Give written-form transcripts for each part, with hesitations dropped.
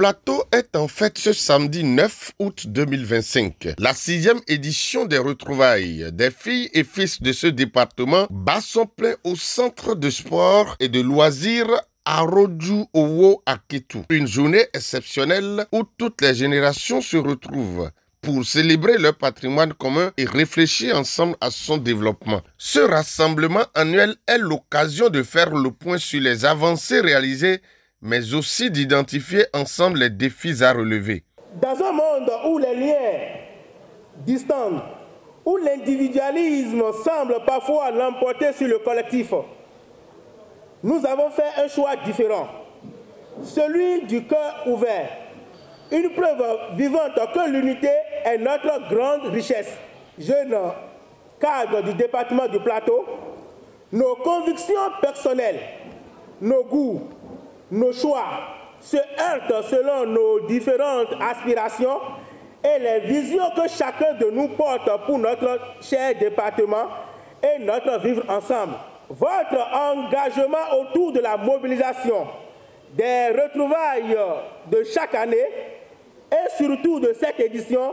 plateau est en fête ce samedi 9 août 2025. La 6e édition des retrouvailles des filles et fils de ce département bat son plein au centre de sport et de loisirs à Rodju Owo à Kétou. Une journée exceptionnelle où toutes les générations se retrouvent pour célébrer leur patrimoine commun et réfléchir ensemble à son développement. Ce rassemblement annuel est l'occasion de faire le point sur les avancées réalisées, mais aussi d'identifier ensemble les défis à relever. Dans un monde où les liens distants, où l'individualisme semble parfois l'emporter sur le collectif, nous avons fait un choix différent, celui du cœur ouvert, une preuve vivante que l'unité est notre grande richesse. Jeunes cadres du département du Plateau, nos convictions personnelles, nos goûts, nos choix se heurtent selon nos différentes aspirations et les visions que chacun de nous porte pour notre cher département et notre vivre ensemble. Votre engagement autour de la mobilisation des retrouvailles de chaque année et surtout de cette édition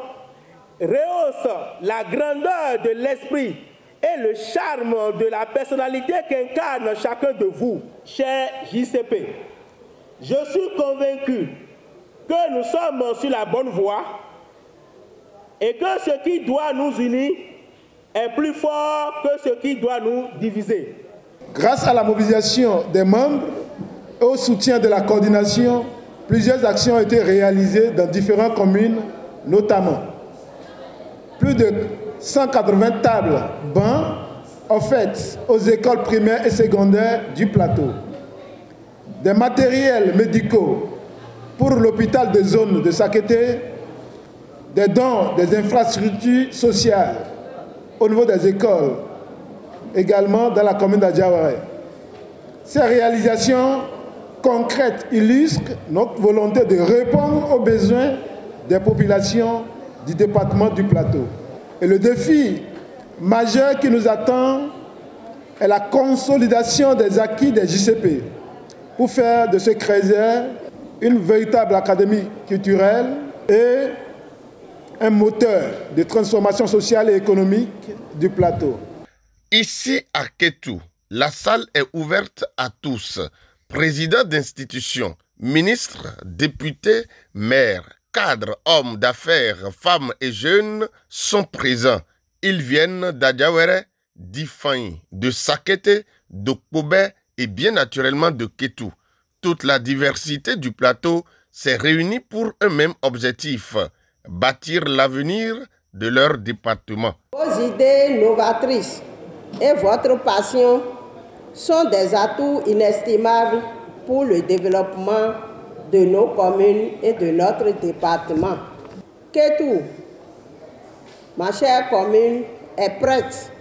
rehausse la grandeur de l'esprit et le charme de la personnalité qu'incarne chacun de vous, cher JCP. Je suis convaincu que nous sommes sur la bonne voie et que ce qui doit nous unir est plus fort que ce qui doit nous diviser. Grâce à la mobilisation des membres et au soutien de la coordination, plusieurs actions ont été réalisées dans différentes communes, notamment plus de 180 tables bancs offertes aux écoles primaires et secondaires du plateau, des matériels médicaux pour l'hôpital de zone de Sakété, des dons des infrastructures sociales au niveau des écoles, également dans la commune d'Adjawara. Ces réalisations concrètes illustrent notre volonté de répondre aux besoins des populations du département du Plateau. Et le défi majeur qui nous attend est la consolidation des acquis des JCP pour faire de ce Crézet une véritable académie culturelle et un moteur de transformation sociale et économique du Plateau. Ici à Kétou, la salle est ouverte à tous. Présidents d'institutions, ministres, députés, maires, cadres, hommes d'affaires, femmes et jeunes sont présents. Ils viennent d'Adjawara, d'Ifani, de Sakété, d'Okpobé et bien naturellement de Kétou. Toute la diversité du plateau s'est réunie pour un même objectif, bâtir l'avenir de leur département. Vos idées novatrices et votre passion sont des atouts inestimables pour le développement de nos communes et de notre département. Kétou, ma chère commune, est prête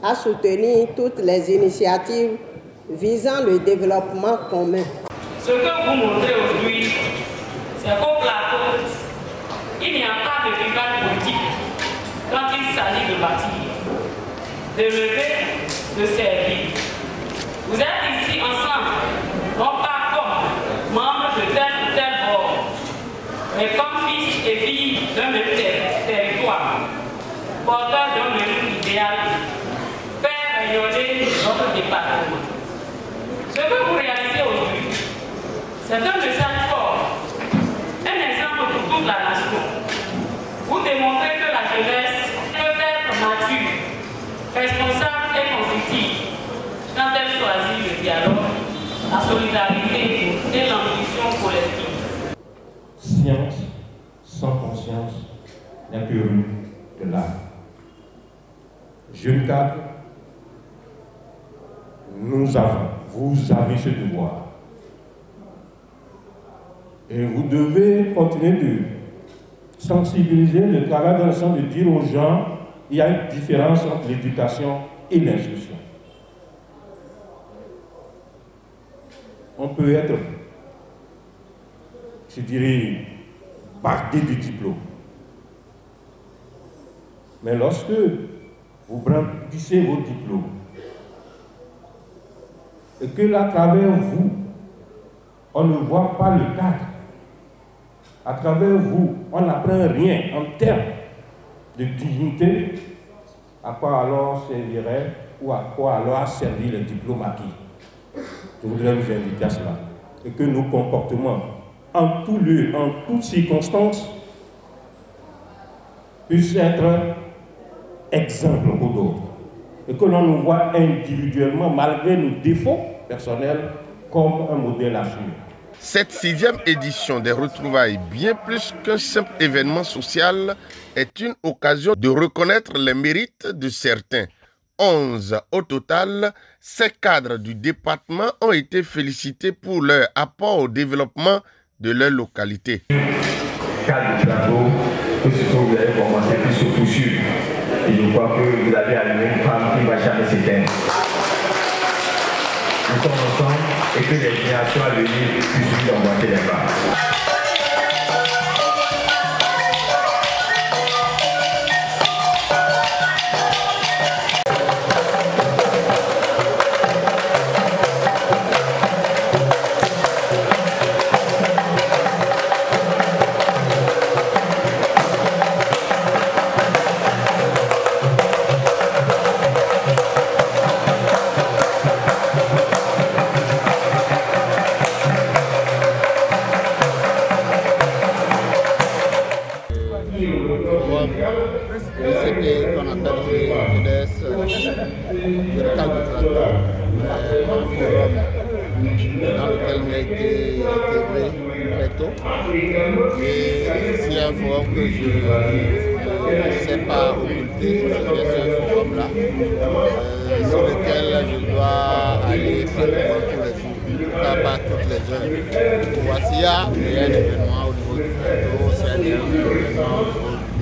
à soutenir toutes les initiatives visant le développement commun. Ce que vous montrez aujourd'hui, c'est qu'au plateau, il n'y a pas de rival politique quand il s'agit de bâtir, de lever, de servir. Vous êtes ici ensemble, non pas comme membres de tel ou tel bord, mais comme fils et filles d'un même territoire, porteurs d'un même idéal, faire rayonner notre département. Ce que vous réalisez aujourd'hui, c'est un message fort, un exemple pour toute la nation. Vous démontrez que la jeunesse peut être mature, responsable et constructive quand elle choisit le dialogue, la solidarité et l'ambition collective. Science sans conscience n'est que rue de l'âme. Jeunes cadres, vous avez ce devoir. Et vous devez continuer de sensibiliser le travail dans le sens de dire aux gens qu'il y a une différence entre l'éducation et l'instruction. On peut être, je dirais, bardé du diplôme. Mais lorsque vous brandissez vos diplômes et que à travers vous, on ne voit pas le cadre, À travers vous, on n'apprend rien en termes de dignité. À quoi alors servirait ou à quoi alors a servi le diplôme acquis? Je voudrais vous inviter à cela. Et que nos comportements, en tout lieu, en toutes circonstances, puissent être exemples pour d'autres. Et que l'on nous voit individuellement, malgré nos défauts personnels, comme un modèle à suivre. Cette 6e édition des retrouvailles, bien plus qu'un simple événement social, est une occasion de reconnaître les mérites de certains. 11 au total, ces cadres du département ont été félicités pour leur apport au développement de leur localité. Cadre du plateau, que ce que vous avez commencé puis se poursuivre. Et je crois que vous avez allumé une femme qui ne va jamais s'éteindre. Nous sommes ensemble et que les générations à venir puissent nous emboîter les pas. qu'on appelle GDS, véritable forum dans lequel j'ai été intégré très tôt. Et c'est un forum que je ne sais pas occulter, c'est ce forum-là, sur lequel je dois aller pratiquement tous les jours, pas toutes les heures. Voici, il y a un événement au niveau du plateau, c'est un événement au niveau du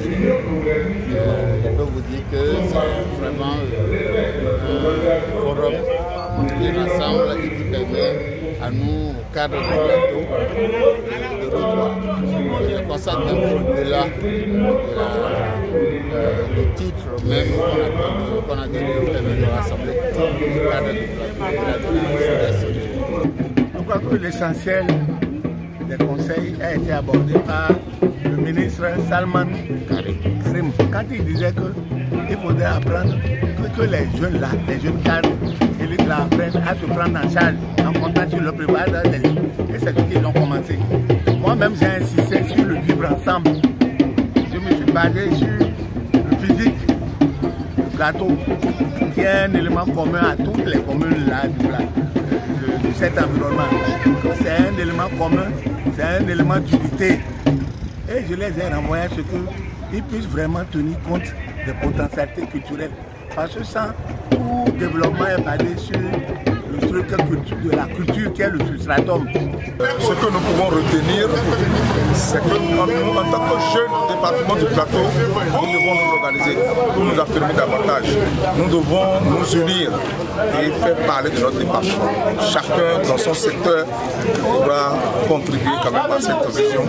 je peux vous dire que c'est vraiment un forum qui rassemble et qui permet à nous, cadres du plateau, de revoir. Je constate au-delà du titre même qu'on a donné au permis de rassembler les cadres du plateau. Je crois que l'essentiel des conseils a été abordé par le ministre Salman Karim quand il disait qu'il faudrait apprendre que les jeunes là, les jeunes cadres, ils apprennent à se prendre en charge en comptant sur le préparation et c'est ce qu'ils ont commencé. Moi-même j'ai insisté sur le vivre ensemble. Je me suis basé sur le physique, le plateau, qui est un élément commun à toutes les communes là de cet environnement. C'est un élément commun, c'est un élément d'unité. Et je les ai renvoyés à ce qu'ils puissent vraiment tenir compte des potentialités culturelles. Parce que sans tout développement est basé sur le truc de la culture qui est le substratum. Ce que nous pouvons retenir, c'est que nous, en tant que jeunes département du plateau, nous devons nous organiser pour nous affirmer davantage. Nous devons nous unir et faire parler de notre département. Chacun dans son secteur devra contribuer quand même à cette vision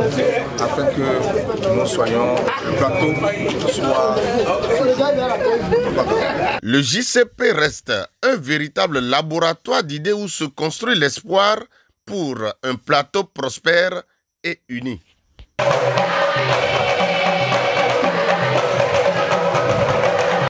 afin que nous soyons, le plateau soit... Le JCP reste un véritable laboratoire d'idées où se construit l'espoir pour un plateau prospère et uni.